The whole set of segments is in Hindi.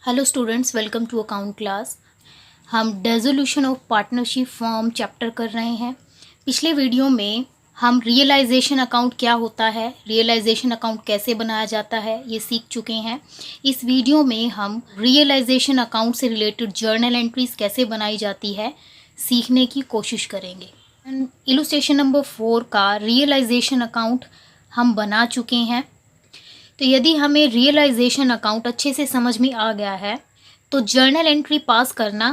Hello students, welcome to account class. हम dissolution of partnership form chapter कर रहे हैं। पिछले वीडियो में हम रियलाइजेशन अकाउंट क्या होता है, रियलाइजेशन अकाउंट कैसे बनाया जाता है, ये सीख चुके हैं। इस वीडियो में हम रियलाइजेशन अकाउंट से रिलेटेड जर्नल एंट्रीज कैसे बनाई जाती है सीखने की कोशिश करेंगे। इलुस्ट्रेशन नंबर 4 का रियलाइजेशन अकाउंट हम बना चुके हैं। तो यदि हमें रियलाइजेशन अकाउंट अच्छे से समझ में आ गया है तो जर्नल एंट्री पास करना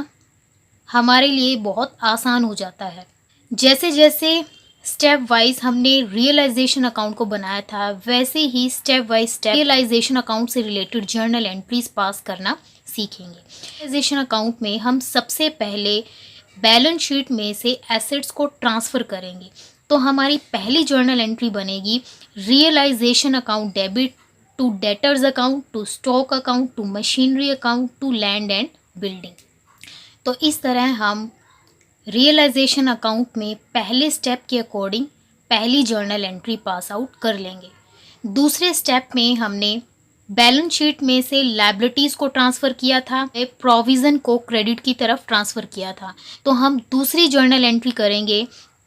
हमारे लिए बहुत आसान हो जाता है। जैसे जैसे स्टेप वाइज हमने रियलाइजेशन अकाउंट को बनाया था, वैसे ही step wise step realisation account से रिलेटेड जर्नल एंट्रीज पास करना सीखेंगे। रियलाइजेशन अकाउंट में हम सबसे पहले बैलेंस शीट में से एसेट्स को ट्रांसफ़र करेंगे। तो हमारी पहली जर्नल एंट्री बनेगी realisation account debit to debtors account, to stock account, to machinery account, to land and building. तो इस तरह हम रियलाइजेशन अकाउंट में पहले स्टेप के अकॉर्डिंग पहली जर्नल एंट्री पास आउट कर लेंगे। दूसरे स्टेप में हमने बैलेंस शीट में से लायबिलिटीज़ को ट्रांसफ़र किया था, प्रोविज़न को क्रेडिट की तरफ ट्रांसफ़र किया था। तो हम दूसरी जर्नल एंट्री करेंगे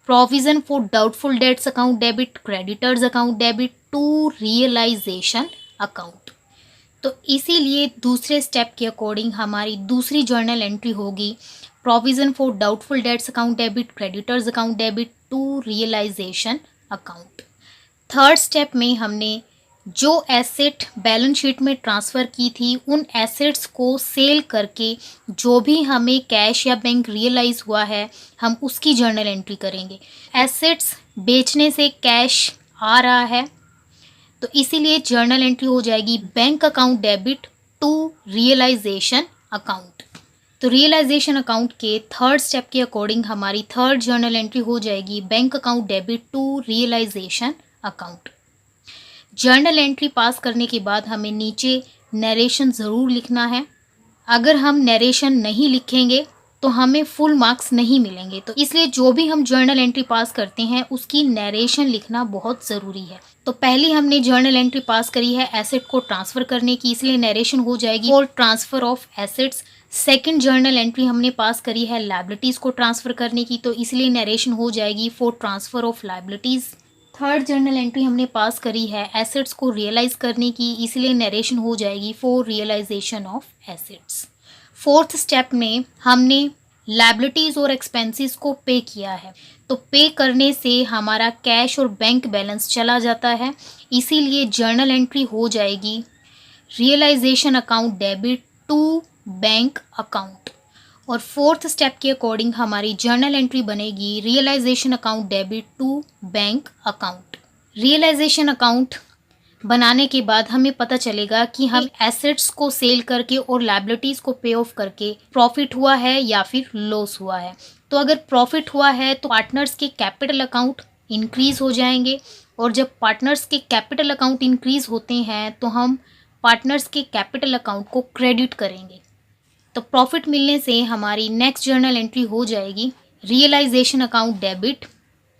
provision for doubtful debts account debit, creditors account debit to realisation account. तो इसीलिए दूसरे स्टेप के अकॉर्डिंग हमारी दूसरी जर्नल एंट्री होगी provision for doubtful debts account debit, creditors account debit to realisation account. Third step में हमने जो एसेट बैलेंस शीट में ट्रांसफ़र की थी उन एसेट्स को सेल करके जो भी हमें कैश या बैंक रियलाइज़ हुआ है हम उसकी जर्नल एंट्री करेंगे। एसेट्स बेचने से कैश आ रहा है तो इसीलिए जर्नल एंट्री हो जाएगी bank account debit to realisation account. तो रियलाइजेशन अकाउंट के थर्ड स्टेप के अकॉर्डिंग हमारी थर्ड जर्नल एंट्री हो जाएगी bank account debit to realisation account. Journal entry pass करने के बाद हमें नीचे नरेशन ज़रूर लिखना है। अगर हम नरेशन नहीं लिखेंगे तो हमें फुल मार्क्स नहीं मिलेंगे। तो इसलिए जो भी हम जर्नल एंट्री पास करते हैं उसकी नरेशन लिखना बहुत ज़रूरी है। तो पहली हमने जर्नल एंट्री पास करी है एसेट को ट्रांसफ़र करने की, इसलिए नरेशन हो जाएगी for transfer of assets. Second journal entry हमने पास करी है लायबिलिटीज़ को ट्रांसफ़र करने की, तो इसलिए नरेशन हो जाएगी for transfer of liabilities. Third journal entry हमने पास करी है एसेट्स को रियलाइज़ करने की, इसलिए नरेशन हो जाएगी for realisation of assets. Fourth step में हमने लायबिलिटीज़ और एक्सपेंसेस को पे किया है, तो पे करने से हमारा कैश और बैंक बैलेंस चला जाता है, इसीलिए जर्नल एंट्री हो जाएगी realisation account debit to bank account. और फोर्थ स्टेप के अकॉर्डिंग हमारी जर्नल एंट्री बनेगी realisation account debit to bank account. Realisation account बनाने के बाद हमें पता चलेगा कि हम एसेट्स को सेल करके और लायबिलिटीज़ को पे ऑफ करके प्रॉफिट हुआ है या फिर लॉस हुआ है। तो अगर प्रॉफिट हुआ है तो पार्टनर्स के कैपिटल अकाउंट इंक्रीज़ हो जाएंगे, और जब पार्टनर्स के कैपिटल अकाउंट इंक्रीज़ होते हैं तो हम पार्टनर्स के कैपिटल अकाउंट को क्रेडिट करेंगे। तो प्रॉफिट मिलने से हमारी नेक्स्ट जर्नल एंट्री हो जाएगी realisation account debit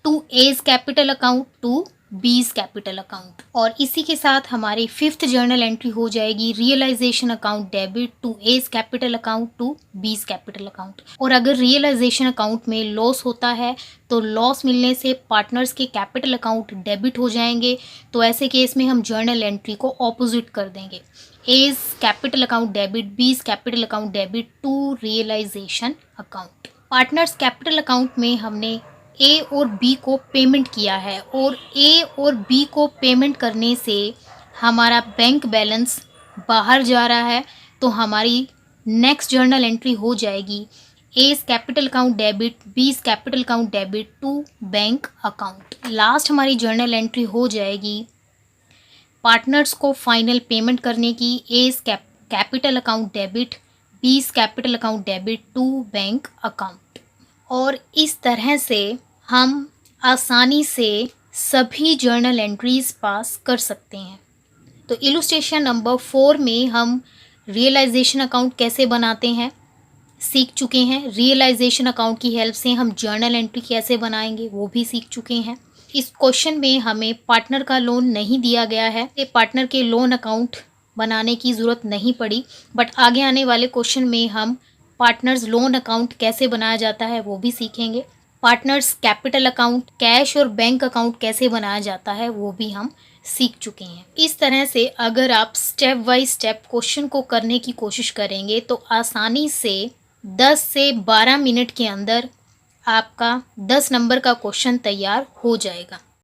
to A's capital account to B's capital account. और इसी के साथ हमारी फिफ्थ जर्नल एंट्री हो जाएगी realisation account debit to A's capital account to B's capital account. और अगर रियलाइजेशन अकाउंट में लॉस होता है तो लॉस मिलने से पार्टनर्स के कैपिटल अकाउंट डेबिट हो जाएंगे, तो ऐसे केस में हम जर्नल एंट्री को ऑपोजिट कर देंगे, A's capital account debit B's capital account debit to realisation account. Partners capital account में हमने ए और बी को पेमेंट किया है, और ए और बी को पेमेंट करने से हमारा बैंक बैलेंस बाहर जा रहा है, तो हमारी नेक्स्ट जर्नल एंट्री हो जाएगी A's capital account debit B's capital account debit to bank account. Last हमारी जर्नल एंट्री हो जाएगी पार्टनर्स को फाइनल पेमेंट करने की, A's capital account debit B's capital account debit to bank account. और इस तरह से हम आसानी से सभी जर्नल एंट्रीज पास कर सकते हैं। तो इलुस्ट्रेशन नंबर 4 में हम रियलाइजेशन अकाउंट कैसे बनाते हैं सीख चुके हैं। रियलाइजेशन अकाउंट की हेल्प से हम जर्नल एंट्री कैसे बनाएंगे वो भी सीख चुके हैं। इस क्वेश्चन में हमें पार्टनर का लोन नहीं दिया गया है, पार्टनर के लोन अकाउंट बनाने की ज़रूरत नहीं पड़ी, बट आगे आने वाले क्वेश्चन में हम पार्टनर्स लोन अकाउंट कैसे बनाया जाता है वो भी सीखेंगे। पार्टनर्स कैपिटल अकाउंट, कैश और बैंक अकाउंट कैसे बनाया जाता है वो भी हम सीख चुके हैं। इस तरह से अगर आप स्टेप बाय स्टेप क्वेश्चन को करने की कोशिश करेंगे तो आसानी से 10 से 12 मिनट के अंदर आपका 10 नंबर का क्वेश्चन तैयार हो जाएगा।